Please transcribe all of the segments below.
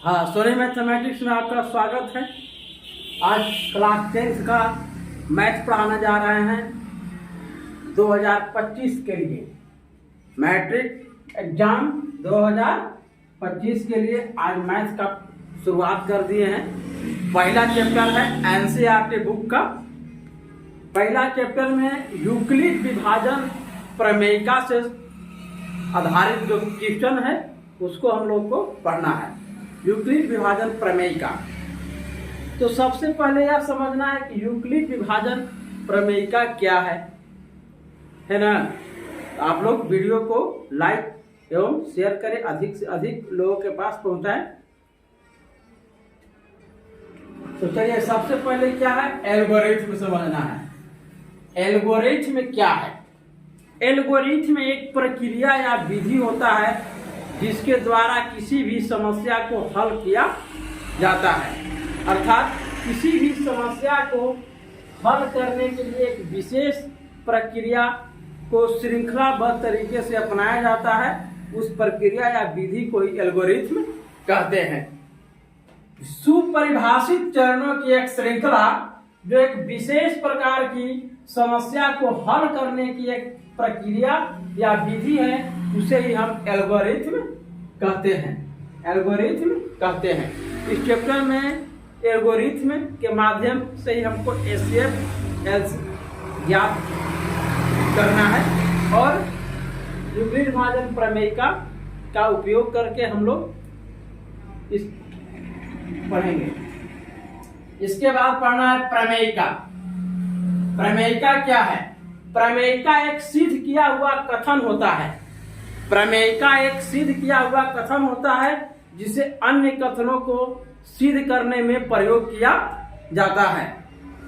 हाँ, सोनी मैथमेटिक्स में आपका स्वागत है। आज क्लास 10 का मैथ पढ़ाने जा रहे हैं 2025 के लिए। मैट्रिक एग्जाम 2025 के लिए आज मैथ का शुरुआत कर दिए हैं। पहला चैप्टर है एनसीईआरटी बुक का। पहला चैप्टर में यूक्लिड विभाजन प्रमेयिका से आधारित जो क्वेश्चन है उसको हम लोग को पढ़ना है। यूक्लिड विभाजन प्रमेयिका। तो सबसे पहले यह समझना है कि यूक्लिड विभाजन प्रमेयिका क्या है ना। आप लोग वीडियो को लाइक एवं शेयर करें, अधिक से अधिक लोगों के पास पहुंचाएं। तो चलिए, सबसे पहले क्या है, एल्गोरिथ्म समझना है। एल्गोरिथ्म क्या है? एल्गोरिथ्म एक प्रक्रिया या विधि होता है जिसके द्वारा किसी भी समस्या को हल किया जाता है। अर्थात किसी भी समस्या को हल करने के लिए एक विशेष प्रक्रिया को श्रृंखलाबद्ध तरीके से अपनाया जाता है। उस प्रक्रिया या विधि को ही एल्गोरिथ्म कहते हैं। सुपरिभाषित चरणों की एक श्रृंखला जो एक विशेष प्रकार की समस्या को हल करने की एक प्रक्रिया या विधि है, उसे ही हम एल्गोरिथ्म कहते हैं। एल्गोरिथ्म कहते हैं। इस चैप्टर में एल्गोरिथ्म के माध्यम से ही हमको एचसीएफ ज्ञात करना है और यूक्लिड विभाजन प्रमेयिका का उपयोग करके हम लोग इस पढ़ेंगे। इसके बाद पढ़ना है प्रमेयिका। प्रमेयिका क्या है? प्रमेयिका एक सिद्ध किया हुआ कथन होता है। प्रमेयिका एक सिद्ध किया हुआ कथन होता है जिसे अन्य कथनों को सिद्ध करने में प्रयोग किया जाता है।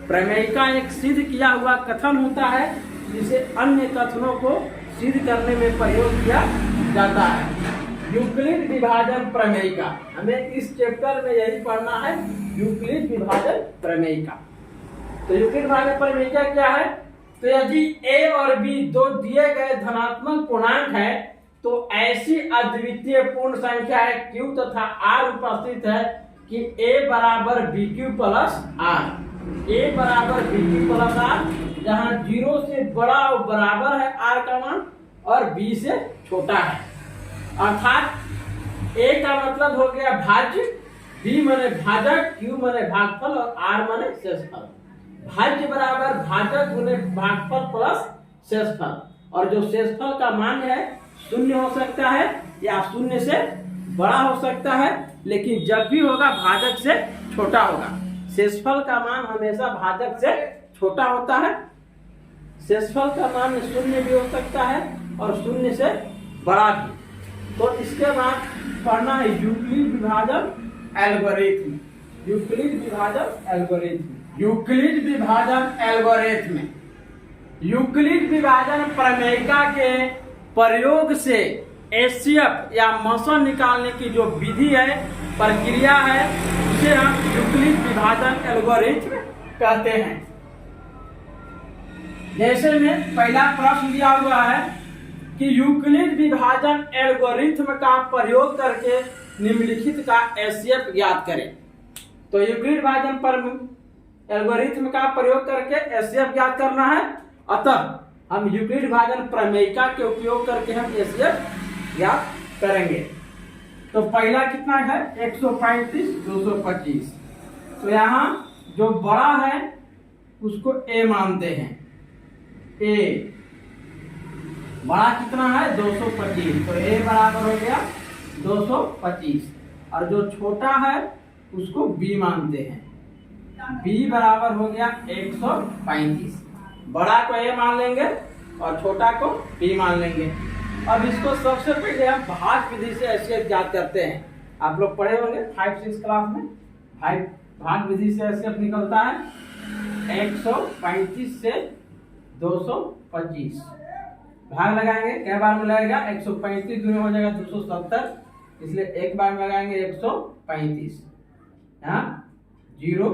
प्रमेयिका एक सिद्ध किया हुआ कथन होता है जिसे अन्य कथनों को सिद्ध करने में प्रयोग किया जाता है। यूक्लिड विभाजन प्रमेयिका, हमें इस चैप्टर में यही पढ़ना है, यूक्लिड विभाजन प्रमेयिका। तो यूक्लिड विभाजन प्रमेयिका क्या है? तो यदि a और b दो दिए गए धनात्मक पूर्णांक है तो ऐसी अद्वितीय पूर्ण संख्या है q तथा r उपस्थित है कि a बराबर bq प्लस r। a बराबर bq प्लस r, जहाँ 0 से बड़ा और बराबर है r का मान और b से छोटा है। अर्थात a का मतलब हो गया भाज्य, b माने भाजक, q माने भागफल और r माने शेषफल। भाज्य बराबर भाजक गुने भागफल प्लस शेषफल, और जो शेषफल का मान है शून्य हो सकता है या शून्य से बड़ा हो सकता है, लेकिन जब भी होगा भाजक से छोटा होगा। शेषफल का मान हमेशा भाजक से छोटा होता है। शेषफल का मान शून्य भी हो सकता है और शून्य से बड़ा भी। तो इसके बाद पढ़ना है यूक्लिड विभाजन एल्गोरिथ्म। यूक्लिड विभाजन एल्गोरिथ्म। यूक्लिड विभाजन एल्गोरिथ्म। यूक्लिड विभाजन प्रमेयिका के प्रयोग से एचसीएफ या मसन निकालने की जो विधि है, प्रक्रिया है, उसे हम यूक्लिड विभाजन एल्गोरिथ्म कहते हैं। जैसे में पहला प्रश्न दिया हुआ है कि यूक्लिड विभाजन एल्गोरिथ्म का प्रयोग करके निम्नलिखित का एचसीएफ ज्ञात करें। तो यूक्लिड विभाजन एल्गोरिथ्म का प्रयोग करके एचसीएफ ज्ञात करना है। अतः हम यूक्लिड विभाजन प्रमेयिका के उपयोग करके हम एचसीएफ ज्ञात करेंगे। तो पहला कितना है? 135 225। तो यहाँ जो बड़ा है उसको a मानते हैं। a बड़ा कितना है? 225। तो a बराबर हो गया 225, और जो छोटा है उसको b मानते हैं। b बराबर हो गया 135। बड़ा को a मान लेंगे और छोटा को b मान लेंगे। अब इसको सबसे पहले हम भाग विधि से एचसीएफ ज्ञात करते हैं। आप लोग पढ़े होंगे 5-6 क्लास में। भाग विधि से एचसीएफ निकलता है 135 से 225। भाग लगाएंगे, क्या बार में लगेगा? 135 दूनी हो जाएगा 270, इसलिए एक बार में लगाएंगे 135। यहाँ 0,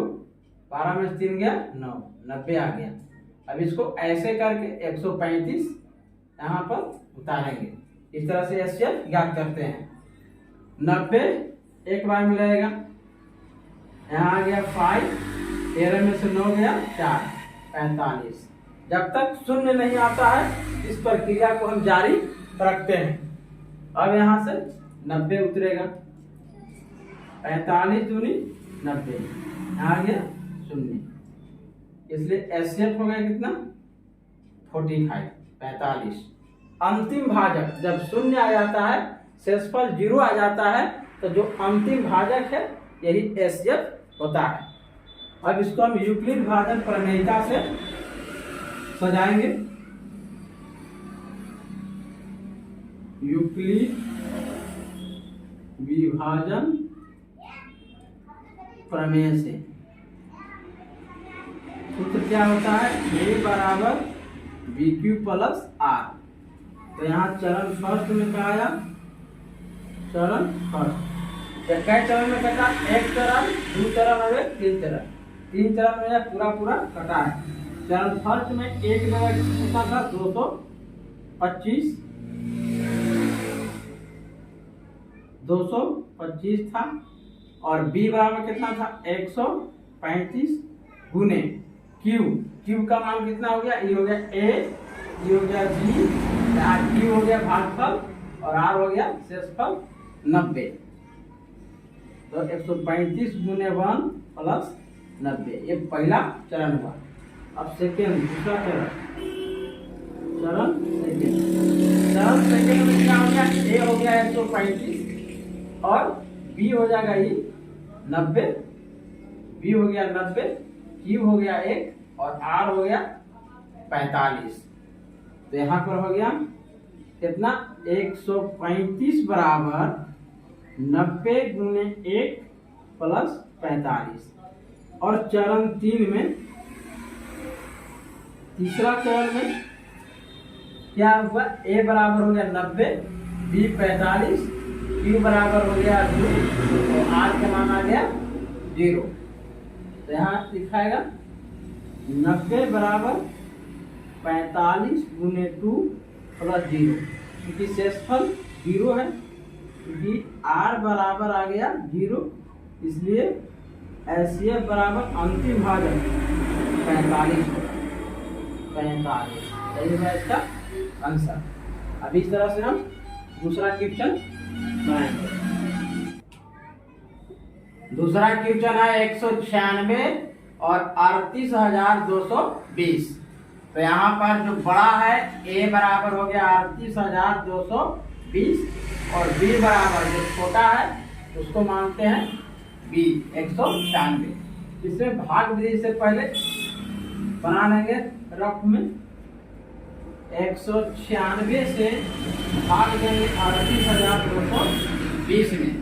12 में 3 गया 9, 90 आ गया। अब इसको ऐसे करके 135 यहाँ पर उतारेंगे। इस तरह से एचसीएफ ज्ञात करते हैं। 90 एक बार में लगेगा। यहाँ आ गया 5, 13 में से 9 गया 4, 45। जब तक शून्य नहीं आता है इस प्रक्रिया को हम जारी रखते हैं। अब यहाँ से 90 उतरेगा, 45 दूनी 90, यहाँ आ गया 0, इसलिए एचसीएफ हो गया कितना 45, 45। अंतिम भाजक जब शून्य आ जाता है, शेषफल 0 आ जाता है, तो जो अंतिम भाजक है यही एचसीएफ होता है। अब इसको हम यूक्लिड भाजन प्रमेयिका से सजाएंगे। यूक्लिड विभाजन प्रमेय से सूत्र क्या होता है, a बराबर BQ प्लस R। तो यहाँ चरण फर्स्ट में क्या आया, चरण फर्स्ट कै चरण में कटा, एक चरण, 2 चरण और 3 चरण। 3 चरण में यह पूरा कटा है। चरण फर्स्ट में एक जगह कितना था 225 था, और B बराबर कितना था 135 गुने Q का मान कितना हो गया, E हो गया A, E हो गया G, Q हो गया भागफल और R हो गया शेषफल 90। तो 135 गुने 1 प्लस 90, ये पहला चरण हुआ। अब सेकेंड, दूसरा चरण सेकेंड में क्या हो गया, A हो गया 135 और B हो जाएगा ये 90, B हो गया 90, Q हो गया 1 और R हो गया 45। तो यहाँ पर हो गया कितना 135 बराबर 90 गुने 1 प्लस 45। और चरण 3 में, तीसरा चरण में क्या हुआ, A बराबर हो गया 90, B 45, Q बराबर हो गया 2 और R का मान आ गया 0। तो यहाँ लिखाएगा 90 बराबर 45 गुने 2 प्लस 0, क्योंकि शेषफल 0 है, क्योंकि R बराबर आ गया 0, इसलिए एचसीएफ बराबर अंतिम भाजक 45 होगा, 45। यही है इसका आंसर। अभी इस तरह से हम दूसरा क्वेश्चन बनाएंगे। दूसरा क्वेश्चन है 196 और 38,220। तो यहाँ पर जो बड़ा है A बराबर हो गया 38,220 और B बराबर जो छोटा है उसको मानते हैं B 196। इसमें भाग विधि से पहले बना लेंगे रफ में। 196 से भाग देंगे 38,220 में।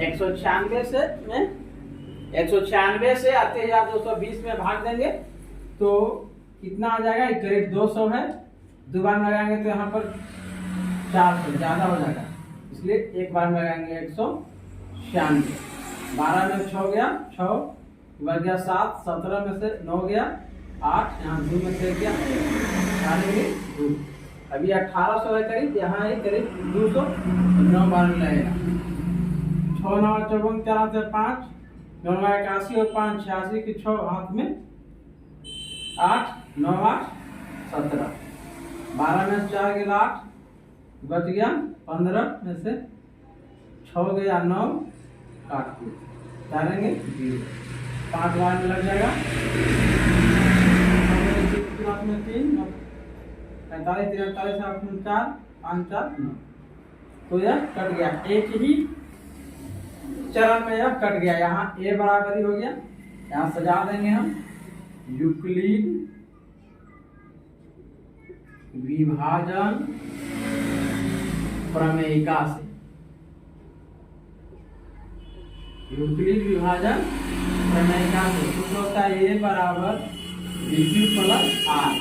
196 से 38,220 में भाग देंगे तो कितना आ जाएगा, करीब 200 है। दो बार में लगाएंगे तो यहाँ पर 400 ज्यादा हो जाएगा, इसलिए एक बार में लगाएंगे 196। 12 में 6 गया 6, बच गया 7, 17 में से 9 गया 8, यहाँ 2 में से गया 2। अभी 1800 है करीब, यहाँ है करीब 200, 9 बार में लगेगा। 6 9 54 4 से 5, 9 81 और 5 86 के 6 हाथ में 8 9 8 17। 12 में 4 गया 8, बच गया 15 में से 6 गया 9, काट के डालेंगे 0। 5 बार में लग जाएगा। 3 45 43 4 5 4 9। तो यह कट गया, एक ही चरण में यह कट गया। यहाँ A बराबर ही हो गया, यहाँ सजा देंगे हम यूक्लिड विभाजन प्रमेयिका से। यूक्लिड विभाजन प्रमेयिका से सूत्र होता है A बराबर BQ प्लस R।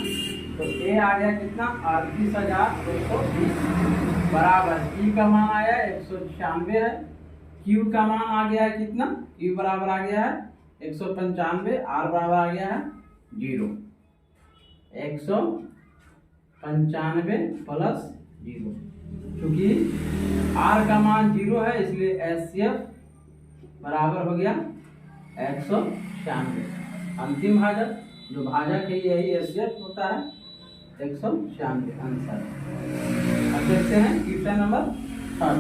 तो A आ गया कितना 38,220 बराबर E का मान आया 196 है, Q का मान आ गया है कितना, Q बराबर आ गया है 195, R बराबर आ गया है 0। 195 प्लस 0, क्योंकि R का मान 0 है इसलिए एचसीएफ बराबर हो गया 196। अंतिम भाजक जो भाजक है यही एसजेफ होता है 196 आंसर। अब देखते हैं क्वेश्चन नंबर 3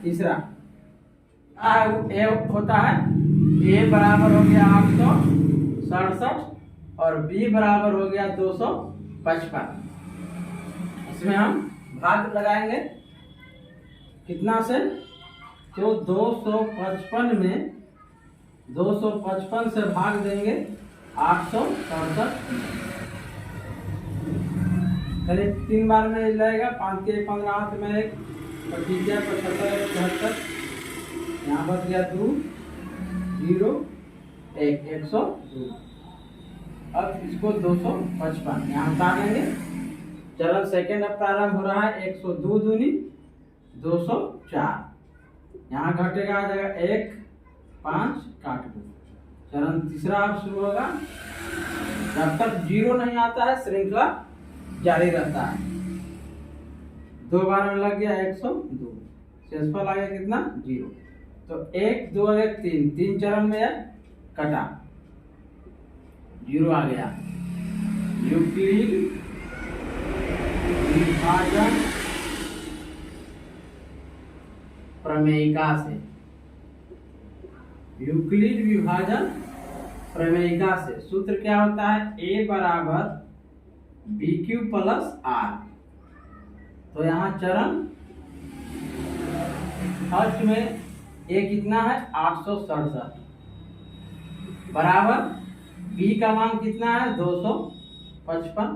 तीसरा। ए होता है ए बराबर हो गया 867 और बी बराबर हो गया 255। इसमें हम भाग लगाएंगे कितना से, तो 255 में 255 से भाग देंगे 867। चलिए 3 बार में लगेगा, 5 के 15 हाथ में 1 25 75 75, यहाँ बच गया 2 0 1 102। अब इसको 255 यहाँ उतार लेंगे। चरण सेकेंड अब प्रारंभ हो रहा है 102 दूनी 204, यहाँ घटेगा आ जाएगा 1 5 काट दो। चरण तीसरा अब शुरू होगा, जब तक 0 नहीं आता है श्रृंखला जारी रहता है। 2 बार में लग गया 102, शेषफल आ गया कितना 0। तो 1 2 1 3 3 चरण में है, कटा 0 आ गया। यूक्लिड विभाजन प्रमेयिका से, यूक्लिड विभाजन प्रमेयिका से सूत्र क्या होता है, a बराबर BQ प्लस R। तो यहाँ चरण फर्स्ट में a कितना है 867 बराबर b का मान कितना है 255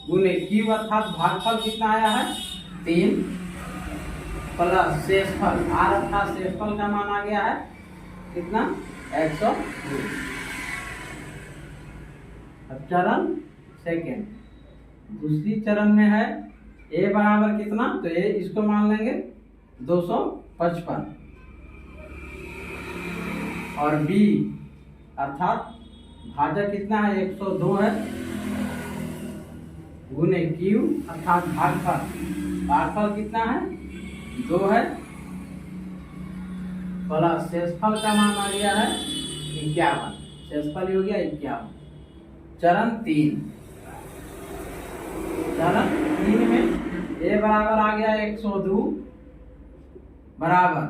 गुने q अर्थात भागफल कितना आया है 3 प्लस शेषफल r अर्थात शेषफल का मान आ गया है कितना 102। अब चरण सेकेंड दूसरी चरण में है a बराबर कितना, तो a इसको मान लेंगे 255 और b अर्थात भाजक कितना है 102 है गुने q अर्थात भागफल कितना है 2 है प्लस शेषफल का मान आ गया है 51, शेषफल हो गया 51। चरण 3 में a बराबर आ गया 102 बराबर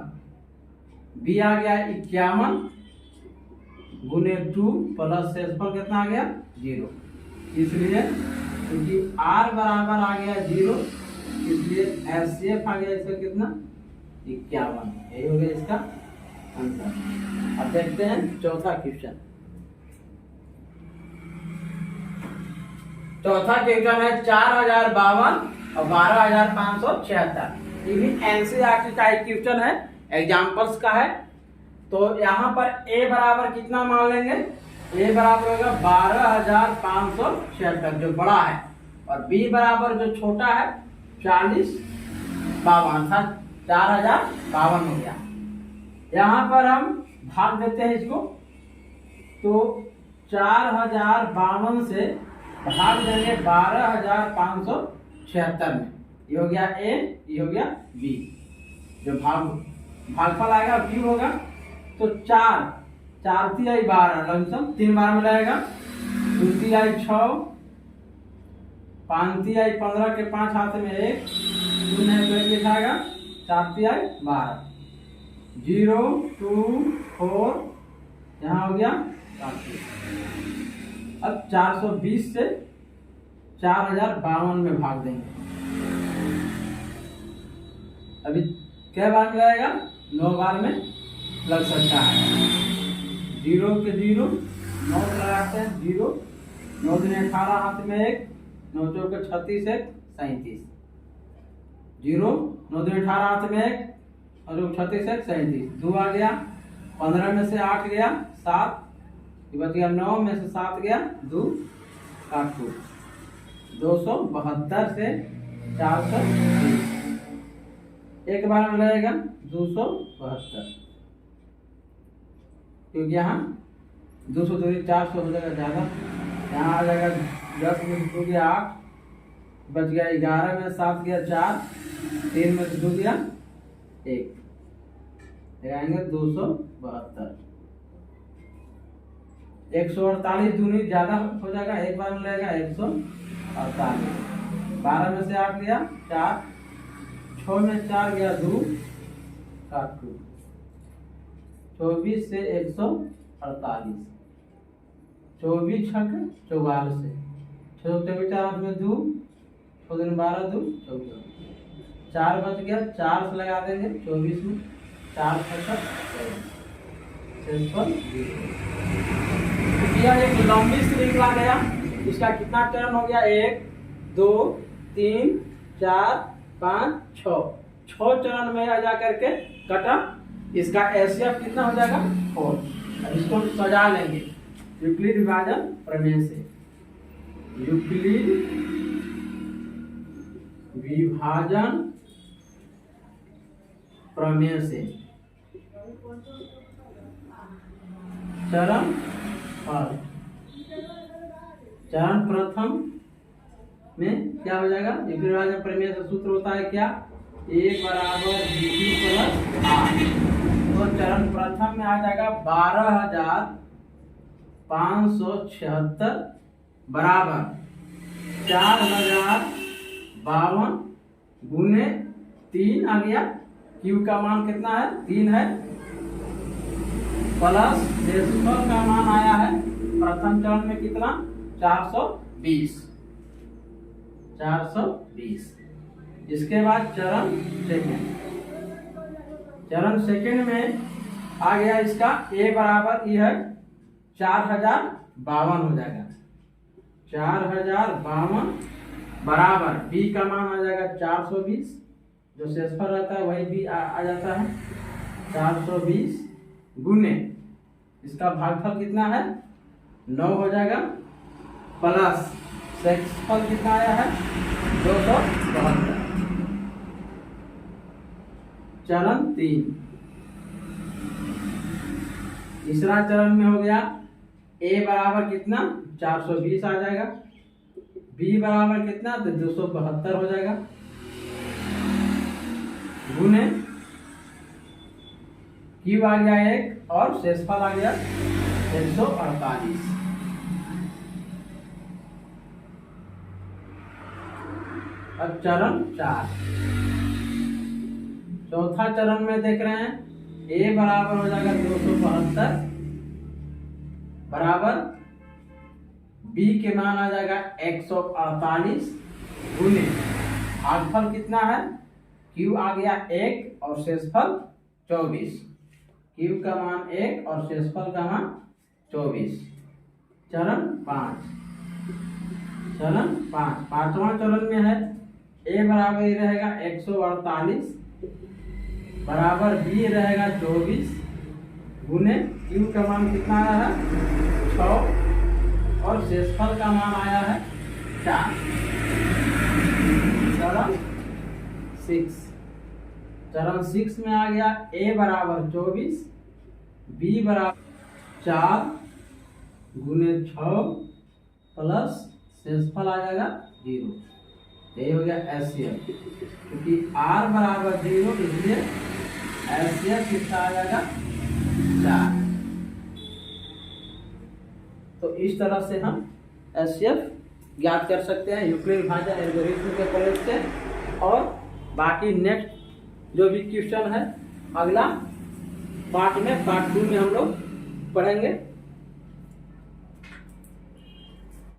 b आ गया 51 गुने 2 प्लस शेषफल कितना आ गया 0। इसलिए क्योंकि r बराबर आ गया 0 इसलिए एचसीएफ आ गया इसका कितना 51। यही हो गया इसका आंसर। अब देखते हैं चौथा क्वेश्चन। चौथा क्वेश्चन है 4052 और 12576। ये भी एनसीईआरटी का एक क्वेश्चन है, एग्जाम्पल्स का है। तो यहाँ पर a बराबर कितना मान लेंगे, a बराबर होगा 12576 जो बड़ा है, और b बराबर जो छोटा है 4052 अर्थात 4052 हो गया। यहाँ पर हम भाग देते हैं इसको, तो 4052 से भाग देंगे 12576 में। ये हो गया a, ये हो गया b। जो भागफल आएगा b होगा, तो 4 4 आई 12 लमसम 3 बार में लगेगा, 2 आई 6 5 आई 15 के 5 हाथ में 1 लिखाएगा, 4 आई 12 0 2 4 यहाँ हो गया 4। अब 420 से 4052 में भाग देंगे। अभी क्या बार में लगेगा 9 बार में लग सकता है। 0 के 0 9 लगाते हैं 0 9 दिन 18 हाथ में 1 9 चौके 36 1 37 0 9 दिन 18 हाथ में 1 और 36 1 37 2 आ गया, 15 में से 8 गया 7 बच गया, 9 में से 7 गया 2 काट 272 से 420 एक बार में लगेगा 272, क्योंकि यहाँ 200 दूरी 400 हो जाएगा ज़्यादा। यहाँ आ जाएगा 10 में से 2 गया 8 बच गया, 11 में 7 गया 4 3 में से 2 गया 1। लगाएंगे 272। 148 दूनी ज्यादा हो जाएगा, एक बार में लगेगा 148। 12 में से 8 गया 4, 6 में 4 गया 2, 7 24 से 148, 24 छक 44 से 4 में 2, 6 दिन 12 2 14, 4 बच गया, 4 से लगा देंगे 24 में, 4 छक 620। यह एक लंबी श्रृंखला गया। इसका कितना टर्न हो गया? 1 2 3 4 5 6 चरण में आ जा करके कटा। इसका एचसीएफ कितना हो जाएगा? 4। अब इसको हम सजा लेंगे यूक्लिड विभाजन प्रमेय से। यूक्लिड विभाजन प्रमेय से चरण प्रथम में क्या हो जाएगा? यूक्लिड विभाजन प्रमेय से सूत्र होता है क्या? A बराबर BC प्लस R। तो चरण प्रथम में आ जाएगा 12,576 बराबर 4,052 गुने 3 आ गया। Q का मान कितना है? 3 है, प्लस डेसिमल का मान आया है प्रथम चरण में कितना? 420। इसके बाद चरण सेकंड में आ गया इसका A बराबर ये है 4052 हो जाएगा। 4052 बराबर B का मान आ जाएगा 420, जो शेषफल रहता है वही भी आ जाता है 420 गुने इसका भागफल कितना है? 9 हो जाएगा, प्लस शेषफल कितना आया है? 272। चरण 3 तीसरा चरण में हो गया A बराबर कितना? 420 आ जाएगा। B बराबर कितना? तो 272 हो जाएगा, गुने Q आ गया 1 और शेषफल आ गया 148। अब चरण 4 चौथा चरण में देख रहे हैं A बराबर हो जाएगा 272 बराबर B के मान आ जाएगा 148 गुने भागफल कितना है? Q आ गया 1 और शेषफल 24। Q का मान 1 और शेषफल का मान 24। चरण 5 पांचवा चरण में है A बराबर ही रहेगा 148 बराबर B रहेगा 24 गुने Q का मान कितना आया है? 6 और शेषफल का मान आया है 4। चरण 6 में आ गया A बराबर 24, B बराबर 4 गुने 6 प्लस शेषफल आ जाएगा 0। यही हो गया एचसीएफ, क्योंकि R बराबर 0 इसलिए एचसीएफ कितना आ जाएगा? 4। तो इस तरह से हम एचसीएफ ज्ञात कर सकते हैं यूक्लिड विभाजन एल्गोरिथम के प्रयोग से। और बाकी नेक्स्ट जो भी क्वेश्चन है अगला पार्ट 2 में हम लोग पढ़ेंगे।